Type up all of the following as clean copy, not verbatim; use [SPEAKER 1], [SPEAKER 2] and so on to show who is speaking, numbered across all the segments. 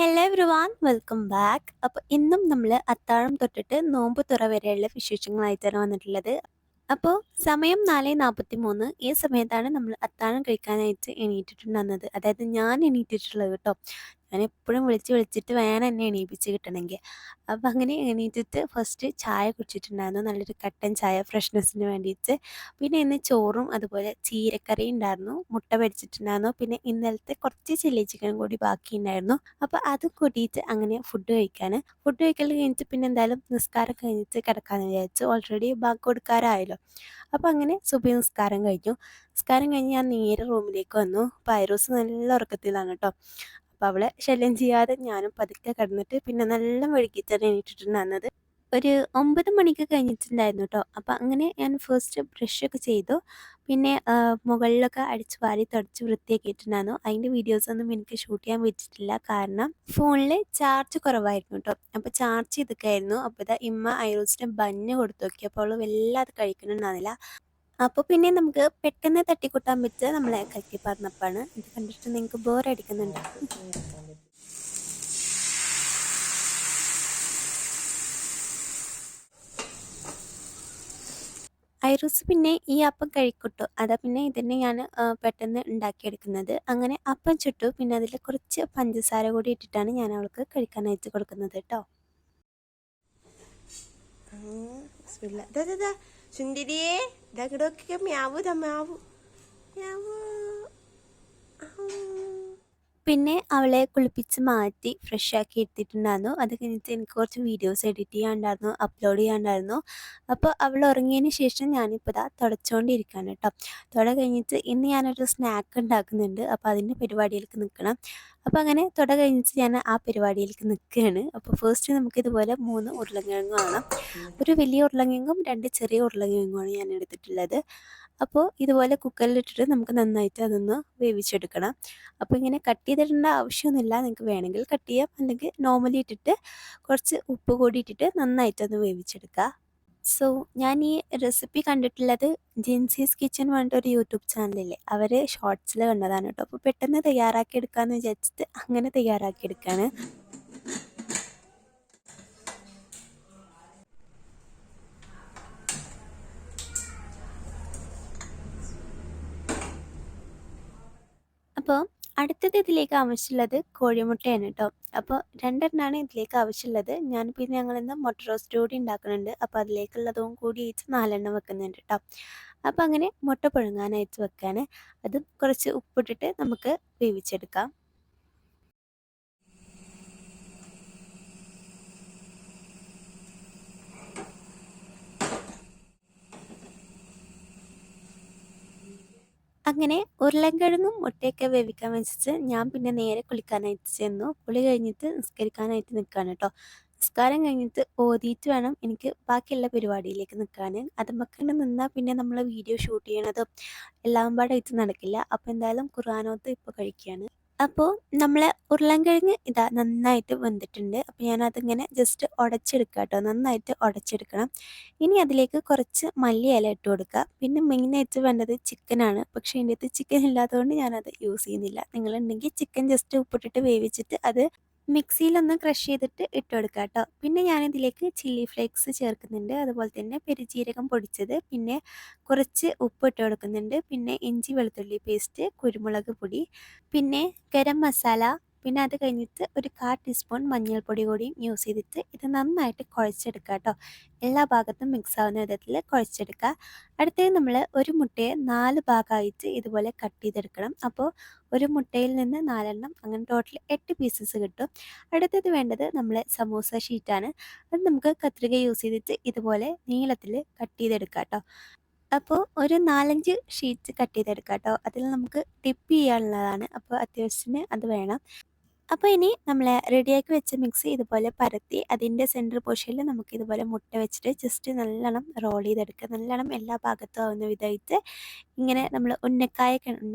[SPEAKER 1] Hello everyone welcome back. അപ്പോൾ ഇന്നും നമ്മൾ അത്താഴം തൊട്ടിട്ട് നോമ്പ് തുറ വരെയുള്ള വിശേഷങ്ങളായിട്ടാണ് വന്നിട്ടുള്ളത്. അപ്പോൾ സമയം 4:43. ഈ സമയത്താണ് നമ്മൾ അത്താഴം കഴിക്കാനായിട്ട് എണീറ്റിട്ടുണ്ടായിരുന്നത്. അതായത് ഞാൻ എണീറ്റിട്ടുള്ളത് കേട്ടോ. ഞാൻ എപ്പോഴും വിളിച്ചിട്ട് വേണം എന്നെ എണീപ്പിച്ച് കിട്ടണമെങ്കിൽ. അപ്പോൾ അങ്ങനെ എണീറ്റിട്ട് ഫസ്റ്റ് ചായ കുടിച്ചിട്ടുണ്ടായിരുന്നു, നല്ലൊരു കട്ടൻ ചായ ഫ്രഷ്നെസ്സിന് വേണ്ടിയിട്ട്. പിന്നെ ഇന്ന് ചോറും അതുപോലെ ചീരക്കറി ഉണ്ടായിരുന്നു, മുട്ട പൊരിച്ചിട്ടുണ്ടായിരുന്നു, പിന്നെ ഇന്നലത്തെ കുറച്ച് ചില്ലി ചിക്കനും കൂടി ബാക്കിയുണ്ടായിരുന്നു. അപ്പോൾ അത് കൂട്ടിയിട്ട് അങ്ങനെ ഫുഡ് കഴിക്കൽ കഴിഞ്ഞിട്ട് പിന്നെ എന്തായാലും നിസ്കാരം കഴിഞ്ഞിട്ട് കിടക്കാമെന്ന് വിചാരിച്ചു. ഓൾറെഡി ബാങ്ക് കൊടുക്കാറായല്ലോ. അപ്പോൾ അങ്ങനെ സുബഹി നിസ്കാരം കഴിഞ്ഞു. നിസ്കാരം കഴിഞ്ഞ് ഞാൻ നേരെ റൂമിലേക്ക് വന്നു. അപ്പോൾ ഐറൂസ് നല്ല ഉറക്കത്തിലാണ് കേട്ടോ. അപ്പോൾ അവളെ ശല്യം ചെയ്യാതെ ഞാനും പതുക്കെ കിടന്നിട്ട് പിന്നെ നല്ല വൈകിട്ടാണ് എണീറ്റിട്ടുണ്ടായിരുന്നത്. ഒരു 9 മണിക്ക് കഴിഞ്ഞിട്ടുണ്ടായിരുന്നു കേട്ടോ. അപ്പോൾ അങ്ങനെ ഞാൻ ഫസ്റ്റ് ബ്രഷൊക്കെ ചെയ്തു. പിന്നെ മുകളിലൊക്കെ അടിച്ച് വാരി തുടച്ച് വൃത്തിയാക്കിയിട്ടുണ്ടായിരുന്നു. അതിൻ്റെ വീഡിയോസൊന്നും എനിക്ക് ഷൂട്ട് ചെയ്യാൻ പറ്റിയിട്ടില്ല, കാരണം ഫോണിൽ ചാർജ് കുറവായിരുന്നു കേട്ടോ. അപ്പോൾ ചാർജ് ചെയ്തൊക്കെയായിരുന്നു. അപ്പോൾ ഇതാ ഇമ്മ ഐറൂസിന് ബന്ന് കൊടുത്തു നോക്കി. അപ്പോൾ അവൾ വല്ലാതെ കഴിക്കണമെന്നാണില്ല. അപ്പോൾ പിന്നെ നമുക്ക് പെട്ടെന്ന് തട്ടിക്കൂട്ടാൻ പറ്റുക നമ്മളെ കലക്കിപ്പാർന്നപ്പാണ്. ഇത് കണ്ടിട്ട് നിങ്ങൾക്ക് ബോറടിക്കുന്നുണ്ടോ? ഐറൂസ് പിന്നെ ഈ അപ്പം കഴിക്കൂട്ടോ. അതാ പിന്നെ ഇതന്നെ ഞാൻ പെട്ടെന്ന് ഉണ്ടാക്കിയെടുക്കുന്നത്. അങ്ങനെ അപ്പം ചുട്ടു. പിന്നെ അതിൽ കുറച്ച് പഞ്ചസാര കൂടി ഇട്ടിട്ടാണ് ഞാൻ അവൾക്ക് കഴിക്കാനായിട്ട് കൊടുക്കുന്നത് കേട്ടോ.
[SPEAKER 2] Bismillah. Dah, dah, dah. Sendiri eh. Dah kedok ke miawu dah miawu. Miawu.
[SPEAKER 1] പിന്നെ അവളെ കുളിപ്പിച്ച് മാറ്റി ഫ്രഷാക്കി എടുത്തിട്ടുണ്ടായിരുന്നു. അത് കഴിഞ്ഞിട്ട് എനിക്ക് കുറച്ച് വീഡിയോസ് എഡിറ്റ് ചെയ്യാനുണ്ടായിരുന്നു, അപ്ലോഡ് ചെയ്യാനുണ്ടായിരുന്നു. അപ്പോൾ അവൾ ഉറങ്ങിയതിന് ശേഷം ഞാനിപ്പോൾ ഇതാ തുടച്ചുകൊണ്ടിരിക്കുകയാണ് കേട്ടോ. തുട കഴിഞ്ഞിട്ട് ഇന്ന് ഞാനൊരു സ്നാക്ക് ഉണ്ടാക്കുന്നുണ്ട്. അപ്പോൾ അതിൻ്റെ പരിപാടിയിലേക്ക് നിൽക്കണം. അപ്പോൾ അങ്ങനെ തുട കഴിഞ്ഞിട്ട് ഞാൻ ആ പരിപാടിയിലേക്ക് നിൽക്കുകയാണ്. അപ്പോൾ ഫസ്റ്റ് നമുക്കിതുപോലെ 3 ഉരുളക്കിഴങ്ങ് വേണം. ഒരു വലിയ ഉരുളക്കിഴങ്ങും 2 ചെറിയ ഉരുളക്കിഴങ്ങുമാണ് ഞാൻ എടുത്തിട്ടുള്ളത്. അപ്പോൾ ഇതുപോലെ കുക്കറിലിട്ടിട്ട് നമുക്ക് നന്നായിട്ട് അതൊന്ന് വേവിച്ചെടുക്കണം. അപ്പോൾ ഇങ്ങനെ കട്ട് ചെയ്തിടേണ്ട ആവശ്യമൊന്നുമില്ല, നിങ്ങൾക്ക് വേണമെങ്കിൽ കട്ട് ചെയ്യാം, അല്ലെങ്കിൽ നോർമലി ഇട്ടിട്ട് കുറച്ച് ഉപ്പ് കൂടി ഇട്ടിട്ട് നന്നായിട്ടൊന്ന് വേവിച്ചെടുക്കുക. സോ ഞാൻ ഈ റെസിപ്പി കണ്ടിട്ടുള്ളത് ജിൻസീസ് കിച്ചൺ പറഞ്ഞിട്ട് ഒരു യൂട്യൂബ് ചാനലില്ലേ, അവർ ഷോർട്സിൽ കണ്ടതാണ് കേട്ടോ. അപ്പോൾ പെട്ടെന്ന് തയ്യാറാക്കി എടുക്കാമെന്ന് വിചാരിച്ചിട്ട് അങ്ങനെ തയ്യാറാക്കി എടുക്കുകയാണ്. അപ്പോൾ അടുത്തത് ഇതിലേക്ക് ആവശ്യമുള്ളത് കോഴിമുട്ടയാണ് കേട്ടോ. അപ്പോൾ 2 എണ്ണമാണ് ഇതിലേക്ക് ആവശ്യമുള്ളത്. ഞാൻ പിന്നെ ഞങ്ങളിന്ന് മുട്ട റോസ്റ്റ് കൂടി ഉണ്ടാക്കുന്നുണ്ട്. അപ്പോൾ അതിലേക്കുള്ളതും കൂടി 4 എണ്ണം വെക്കുന്നുണ്ട് കേട്ടോ. അപ്പോൾ അങ്ങനെ മുട്ട പുഴുങ്ങാനായിട്ട് വെക്കാണ്. അതും കുറച്ച് ഉപ്പിട്ടിട്ട് നമുക്ക് വേവിച്ചെടുക്കാം. അങ്ങനെ ഉരുളൻകിഴങ്ങും മുട്ടയൊക്കെ വേവിക്കാൻ വെച്ചിട്ട് ഞാൻ പിന്നെ നേരെ കുളിക്കാനായിട്ട് ചെന്നു. കുളി കഴിഞ്ഞിട്ട് നിസ്കരിക്കാനായിട്ട് നിൽക്കുകയാണ് കേട്ടോ. നിസ്കാരം കഴിഞ്ഞിട്ട് ഓതിയിട്ട് വേണം എനിക്ക് ബാക്കിയുള്ള പരിപാടിയിലേക്ക് നിൽക്കാൻ. അതുമ്മക്കണ്ട് നിന്നാൽ പിന്നെ നമ്മൾ വീഡിയോ ഷൂട്ട് ചെയ്യണതും എല്ലാം പാടായിട്ട് നടക്കില്ല. അപ്പോൾ എന്തായാലും ഖുർആനോത്ത് ഇപ്പോൾ കഴിക്കുകയാണ്. അപ്പോൾ നമ്മളെ ഉരുളൻകിഴങ്ങ് ഇതാ നന്നായിട്ട് വെന്തിട്ടുണ്ട്. അപ്പോൾ ഞാനതിങ്ങനെ ജസ്റ്റ് ഉടച്ചെടുക്കുക കേട്ടോ. നന്നായിട്ട് ഉടച്ചെടുക്കണം. ഇനി അതിലേക്ക് കുറച്ച് മല്ലിയില ഇട്ട് കൊടുക്കുക. പിന്നെ മെയിനായിട്ട് വേണ്ടത് ചിക്കനാണ്. പക്ഷേ എൻ്റെ അടുത്ത് ചിക്കൻ ഇല്ലാത്തതുകൊണ്ട് ഞാനത് യൂസ് ചെയ്യുന്നില്ല. നിങ്ങളുണ്ടെങ്കിൽ ചിക്കൻ ജസ്റ്റ് ഉപ്പിട്ടിട്ട് വേവിച്ചിട്ട് അത് മിക്സിയിലൊന്ന് ക്രഷ് ചെയ്തിട്ട് ഇട്ട് കൊടുക്കുക കേട്ടോ. പിന്നെ ഞാനിതിലേക്ക് ചില്ലി ഫ്ലേക്സ് ചേർക്കുന്നുണ്ട്, അതുപോലെ തന്നെ പെരുജീരകം പൊടിച്ചത്, പിന്നെ കുറച്ച് ഉപ്പ് ഇട്ട് കൊടുക്കുന്നുണ്ട്, പിന്നെ ഇഞ്ചി വെളുത്തുള്ളി പേസ്റ്റ്, കുരുമുളക് പൊടി, പിന്നെ ഗരം മസാല, പിന്നെ അത് കഴിഞ്ഞിട്ട് ഒരു 1/4 ടീസ്പൂൺ മഞ്ഞൾപ്പൊടി കൂടിയും യൂസ് ചെയ്തിട്ട് ഇത് നന്നായിട്ട് കുഴച്ചെടുക്കുക കേട്ടോ. എല്ലാ ഭാഗത്തും മിക്സ് ആവുന്ന വിധത്തിൽ കുഴച്ചെടുക്കുക. അടുത്തത് നമ്മൾ ഒരു മുട്ടയെ 4 ഭാഗമായിട്ട് ഇതുപോലെ കട്ട് ചെയ്തെടുക്കണം. അപ്പോൾ ഒരു മുട്ടയിൽ നിന്ന് 4 എണ്ണം, അങ്ങനെ ടോട്ടൽ 8 പീസസ് കിട്ടും. അടുത്തത് വേണ്ടത് നമ്മളെ സമൂസ ഷീറ്റാണ്. അത് നമുക്ക് കത്രിക യൂസ് ചെയ്തിട്ട് ഇതുപോലെ നീളത്തിൽ കട്ട് ചെയ്തെടുക്കാം കേട്ടോ. അപ്പോൾ ഒരു 4-5 ഷീറ്റ്സ് കട്ട് ചെയ്തെടുക്കാം കേട്ടോ. അതിൽ നമുക്ക് ടിപ്പ് ചെയ്യാനുള്ളതാണ്. അപ്പോൾ അത്യാവശ്യത്തിന് അത് വേണം. അപ്പോൾ ഇനി നമ്മൾ റെഡിയാക്കി വെച്ച മിക്സ് ഇതുപോലെ പരത്തി അതിൻ്റെ സെൻറ്റർ പോർഷനിൽ നമുക്ക് ഇതുപോലെ മുട്ട വെച്ചിട്ട് ജസ്റ്റ് നല്ലോണം റോൾ ചെയ്തെടുക്കുക. നല്ലോണം എല്ലാ ഭാഗത്തും ആവുന്ന വിധമായിട്ട് ഇങ്ങനെ നമ്മൾ ഉന്നക്കായ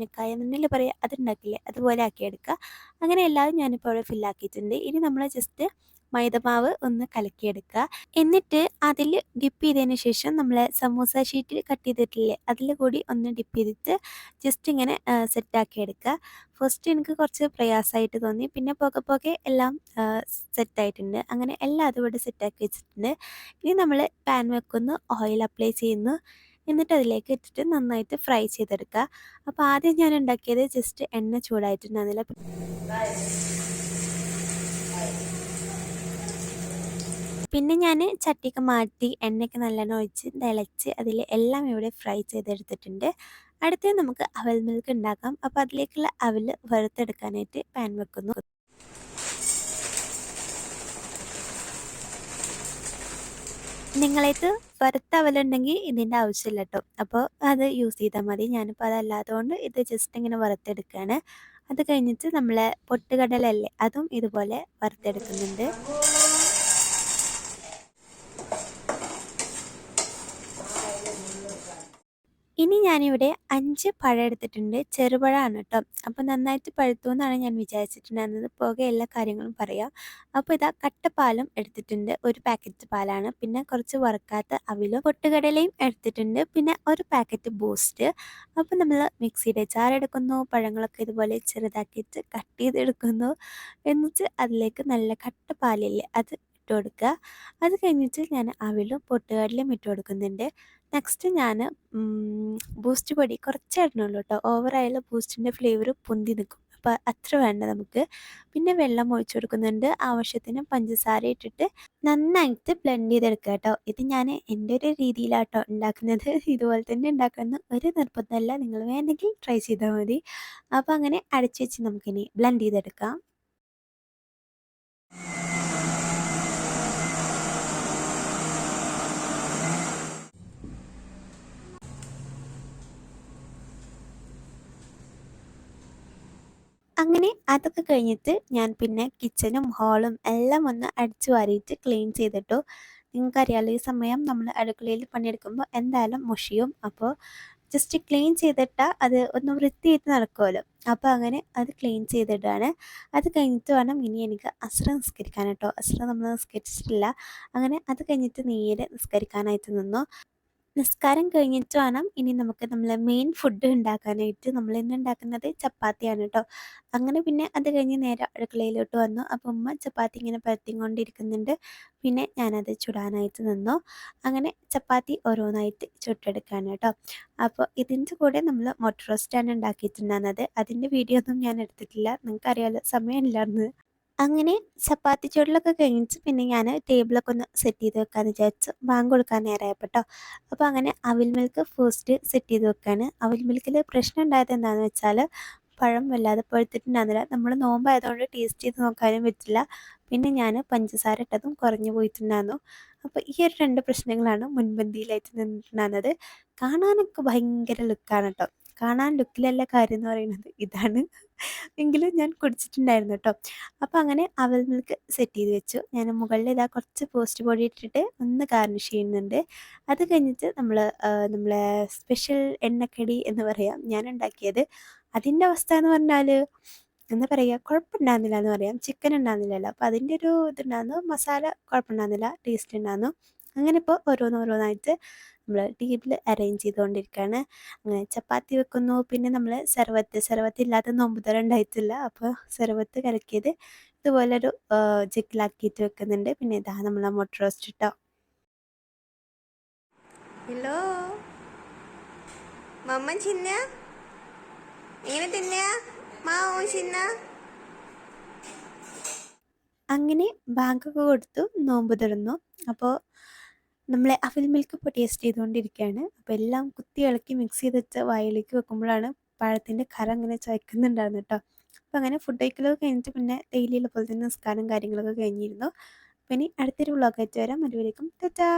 [SPEAKER 1] എന്നല്ലേ പറയുക, അതുണ്ടാക്കില്ലേ, അതുപോലെ ആക്കിയെടുക്കുക. അങ്ങനെ എല്ലാവരും ഞാനിപ്പോൾ അവിടെ ഫില്ലാക്കിയിട്ടുണ്ട്. ഇനി നമ്മൾ ജസ്റ്റ് മൈദമാവ് ഒന്ന് കലക്കിയെടുക്കുക. എന്നിട്ട് അതിൽ ഡിപ്പ് ചെയ്തതിന് ശേഷം നമ്മൾ സമൂസ ഷീറ്റ് കട്ട് ചെയ്തിട്ടില്ലേ അതിൽ കൂടി ഒന്ന് ഡിപ്പ് ചെയ്തിട്ട് ജസ്റ്റ് ഇങ്ങനെ സെറ്റാക്കി എടുക്കുക. ഫസ്റ്റ് എനിക്ക് കുറച്ച് പ്രയാസമായിട്ട് തോന്നി, പിന്നെ പോകെ പോകെ എല്ലാം സെറ്റായിട്ടുണ്ട്. അങ്ങനെ എല്ലാം അതുകൂടെ സെറ്റാക്കി വെച്ചിട്ടുണ്ട്. ഇനി നമ്മൾ പാൻ വെക്കുന്നു, ഓയിൽ അപ്ലൈ ചെയ്യുന്നു, എന്നിട്ട് അതിലേക്ക് ഇട്ടിട്ട് നന്നായിട്ട് ഫ്രൈ ചെയ്തെടുക്കുക. അപ്പോൾ ആദ്യം ഞാൻ ഉണ്ടാക്കിയത് ജസ്റ്റ് എണ്ണ ചൂടായിട്ടുണ്ടായിരുന്നില്ല. പിന്നെ ഞാൻ ചട്ടിയൊക്കെ മാറ്റി എണ്ണയൊക്കെ നല്ലോണം ഒഴിച്ച് തിളച്ച് അതിൽ എല്ലാം ഇവിടെ ഫ്രൈ ചെയ്തെടുത്തിട്ടുണ്ട്. അടുത്തത് നമുക്ക് അവൽ മിൽക്ക് ഉണ്ടാക്കാം. അപ്പോൾ അതിലേക്കുള്ള അവൽ വറുത്തെടുക്കാനായിട്ട് പാൻ വെക്കുന്നു. നിങ്ങളേത് വറുത്ത അവലുണ്ടെങ്കിൽ ഇതിൻ്റെ ആവശ്യമില്ല കേട്ടോ, അപ്പോൾ അത് യൂസ് ചെയ്താൽ മതി. ഞാനിപ്പോൾ അതല്ലാത്തതുകൊണ്ട് ഇത് ജസ്റ്റ് ഇങ്ങനെ വറുത്തെടുക്കുകയാണ്. അത് കഴിഞ്ഞിട്ട് നമ്മളെ പൊട്ടുകടലല്ലേ അതും ഇതുപോലെ വറുത്തെടുക്കുന്നുണ്ട്. ഇനി ഞാനിവിടെ 5 പഴം എടുത്തിട്ടുണ്ട്. ചെറുപഴമാണ് കേട്ടോ. അപ്പോൾ നന്നായിട്ട് പഴുത്തു എന്നാണ് ഞാൻ വിചാരിച്ചിട്ടുണ്ടായിരുന്നത്. പോകെ എല്ലാ കാര്യങ്ങളും പറയാം. അപ്പോൾ ഇതാ കട്ടപ്പാലും എടുത്തിട്ടുണ്ട്. ഒരു പാക്കറ്റ് പാലാണ്. പിന്നെ കുറച്ച് വറുക്കാത്ത അവിലും പൊട്ടുകടലയും എടുത്തിട്ടുണ്ട്. പിന്നെ ഒരു പാക്കറ്റ് ബൂസ്റ്റ്. അപ്പോൾ നമ്മൾ മിക്സിയുടെ ജാർ എടുക്കുന്നു. പഴങ്ങളൊക്കെ ഇതുപോലെ ചെറുതാക്കിയിട്ട് കട്ട് ചെയ്തെടുക്കുന്നു. എന്നിട്ട് അതിലേക്ക് നല്ല കട്ടപ്പാലില്ലേ അത് ഇട്ട് കൊടുക്കുക. അത് കഴിഞ്ഞിട്ട് ഞാൻ അവിലും പൊട്ടുകടലയും ഇട്ട് കൊടുക്കുന്നുണ്ട്. നെക്സ്റ്റ് ഞാൻ ബൂസ്റ്റ് പൊടി കുറച്ചേ ഇടണുള്ളൂ കേട്ടോ. ഓവറായാലും ബൂസ്റ്റിൻ്റെ ഫ്ലേവർ പൊന്തി നിൽക്കും. അപ്പോൾ അത്ര വേണ്ട നമുക്ക്. പിന്നെ വെള്ളം ഒഴിച്ചു കൊടുക്കുന്നുണ്ട്. ആവശ്യത്തിന് പഞ്ചസാര ഇട്ടിട്ട് നന്നായിട്ട് ബ്ലെൻഡ് ചെയ്തെടുക്കുക കേട്ടോ. ഇത് ഞാൻ എൻ്റെ ഒരു രീതിയിലാട്ടോ ഉണ്ടാക്കുന്നത്. ഇതുപോലെ തന്നെ ഉണ്ടാക്കണമെന്ന് ഒരു നിർബന്ധമല്ല. നിങ്ങൾ വേണമെങ്കിൽ ട്രൈ ചെയ്താൽ മതി. അപ്പോൾ അങ്ങനെ അടച്ചു വെച്ച് നമുക്കിനി ബ്ലെൻഡ് ചെയ്തെടുക്കാം. അങ്ങനെ അതൊക്കെ കഴിഞ്ഞിട്ട് ഞാൻ പിന്നെ കിച്ചനും ഹാളും എല്ലാം ഒന്ന് അടിച്ചു വാരിയിട്ട് ക്ലീൻ ചെയ്തിട്ടു. നിങ്ങൾക്കറിയാമല്ലോ ഈ സമയം നമ്മൾ അടുക്കളയിൽ പണിയെടുക്കുമ്പോൾ എന്തായാലും മുഷിയും. അപ്പോൾ ജസ്റ്റ് ക്ലീൻ ചെയ്തിട്ടാൽ അത് ഒന്ന് വൃത്തിയായിട്ട് നടക്കുമല്ലോ. അപ്പോൾ അങ്ങനെ അത് ക്ലീൻ ചെയ്തിട്ടാണ്. അത് കഴിഞ്ഞിട്ട് വേണം ഇനി എനിക്ക് അസ്ര നിസ്കരിക്കാൻ കേട്ടോ. അസ്ര നമ്മൾ നിസ്കരിച്ചിട്ടില്ല. അങ്ങനെ അത് കഴിഞ്ഞിട്ട് നേരെ നിസ്കരിക്കാനായിട്ട് നിന്നു. നിസ്കാരം കഴിഞ്ഞിട്ട് വേണം ഇനി നമുക്ക് നമ്മളെ മെയിൻ ഫുഡ് ഉണ്ടാക്കാനായിട്ട്. നമ്മൾ ഇന്ന് ഉണ്ടാക്കുന്നത് ചപ്പാത്തിയാണ് കേട്ടോ. അങ്ങനെ പിന്നെ അത് കഴിഞ്ഞ് നേരെ അടുക്കളയിലോട്ട് വന്നു. അപ്പോൾ ഉമ്മ ചപ്പാത്തി ഇങ്ങനെ പരത്തിക്കൊണ്ടിരിക്കുന്നുണ്ട്. പിന്നെ ഞാനത് ചുടാനായിട്ട് നിന്നു. അങ്ങനെ ചപ്പാത്തി ഓരോന്നായിട്ട് ചുട്ടെടുക്കുകയാണ് കേട്ടോ. അപ്പോൾ ഇതിൻ്റെ കൂടെ നമ്മൾ മുട്ട റോസ്റ്റാണ് ഉണ്ടാക്കിയിട്ടുണ്ടായിരുന്നത്. അതിൻ്റെ വീഡിയോ ഒന്നും ഞാൻ എടുത്തിട്ടില്ല. നിങ്ങൾക്കറിയാമല്ലോ സമയമില്ലായിരുന്നു. അങ്ങനെ ചപ്പാത്തി ചുടലൊക്കെ കഴിഞ്ഞിട്ട് പിന്നെ ഞാൻ ടേബിളൊക്കെ ഒന്ന് സെറ്റ് ചെയ്ത് വെക്കാമെന്ന് വിചാരിച്ചു. ബാങ്ക് കൊടുക്കാൻ നേരമായപ്പോൾ കേട്ടോ. അപ്പോൾ അങ്ങനെ അവിൽ മിൽക്ക് ഫസ്റ്റ് സെറ്റ് ചെയ്ത് വെക്കുകയാണ്. അവിൽ മിൽക്കിൽ പ്രശ്നം ഉണ്ടായത് എന്താണെന്ന് വെച്ചാൽ പഴം വല്ലാതെ പഴുത്തിട്ടുണ്ടായിരുന്നില്ല. നമ്മൾ നോമ്പായതുകൊണ്ട് ടേസ്റ്റ് ചെയ്ത് നോക്കാനും പറ്റില്ല. പിന്നെ ഞാൻ പഞ്ചസാര ഇട്ടതും കുറഞ്ഞു പോയിട്ടുണ്ടായിരുന്നു. അപ്പോൾ ഈ ഒരു 2 പ്രശ്നങ്ങളാണ് മുൻപന്തിയിലായിട്ട് നിന്നിട്ടുണ്ടായിരുന്നത്. കാണാനൊക്കെ ഭയങ്കര ലുക്കാണ് കേട്ടോ. കാണാൻ ലുക്കിലല്ല കാര്യം എന്ന് പറയുന്നത് ഇതാണ്. എങ്കിലും ഞാൻ കുടിച്ചിട്ടുണ്ടായിരുന്നു കേട്ടോ. അപ്പോൾ അങ്ങനെ അവൽ മിൽക്ക് സെറ്റ് ചെയ്ത് വെച്ചു. ഞാൻ മുകളിൽ ഇതാ കുറച്ച് പോസ്റ്റ് പൊടി ഇട്ടിട്ട് ഒന്ന് ഗാർണിഷ് ചെയ്യുന്നുണ്ട്. അത് കഴിഞ്ഞിട്ട് നമ്മളെ സ്പെഷ്യൽ എണ്ണക്കടി എന്ന് പറയാം ഞാൻ ഉണ്ടാക്കിയത്. അതിൻ്റെ അവസ്ഥ എന്ന് പറഞ്ഞാൽ എന്താ പറയുക, കുഴപ്പമുണ്ടായിരുന്നില്ല എന്ന് പറയാം. ചിക്കൻ ഉണ്ടായിരുന്നില്ലല്ലോ. അപ്പോൾ അതിൻ്റെ ഒരു ഇതുണ്ടായിരുന്നു. മസാല കുഴപ്പമുണ്ടായിരുന്നില്ല, ടേസ്റ്റ് ഉണ്ടായിരുന്നു. അങ്ങനെ ഇപ്പോൾ ഓരോന്നോരോന്നായിട്ട് നമ്മൾ ടേബിൾ അറേഞ്ച് ചെയ്തുകൊണ്ടിരിക്കുകയാണ്. അങ്ങനെ ചപ്പാത്തി വെക്കുന്നു. പിന്നെ നമ്മൾ സർവത്ത് ഇല്ലാത്ത നോമ്പ് തുറ ഉണ്ടായിട്ടില്ല. അപ്പോൾ സർവത്ത് കലക്കിയത് ഇതുപോലൊരു ജഗ്ഗിലാക്കിയിട്ട് വെക്കുന്നുണ്ട്. പിന്നെ ഇതാ നമ്മളെ മുട്ട റോസ്റ്റ് ഇട്ടോ.
[SPEAKER 2] ഹലോ മമ്മൻ ചിന്ന ഇങ്ങനെ തിന്ന മാവോ ചിന്ന.
[SPEAKER 1] അങ്ങനെ ബാങ്കൊക്കെ കൊടുത്തു നോമ്പ് തുറന്നു. അപ്പോൾ നമ്മളെ അവിൽ മിൽക്ക് ഇപ്പോൾ ടേസ്റ്റ് ചെയ്തുകൊണ്ടിരിക്കുകയാണ്. അപ്പോൾ എല്ലാം കുത്തി ഇളക്കി മിക്സ് ചെയ്ത് വെച്ച് വായിലേക്ക് വെക്കുമ്പോഴാണ് പഴത്തിൻ്റെ കറ അങ്ങനെ ചവയ്ക്കുന്നുണ്ടായിരുന്നു കേട്ടോ. അപ്പോൾ അങ്ങനെ ഫുഡ് കഴിക്കലൊക്കെ കഴിഞ്ഞിട്ട് പിന്നെ ഡെയിലിയുള്ള പോലെ തന്നെ നിസ്കാരം കാര്യങ്ങളൊക്കെ കഴിഞ്ഞിരുന്നു. അപ്പോൾ ഇനി അടുത്തൊരു വ്ളോഗായിട്ട് വരാം. അതുവരേക്കും ടാറ്റാ.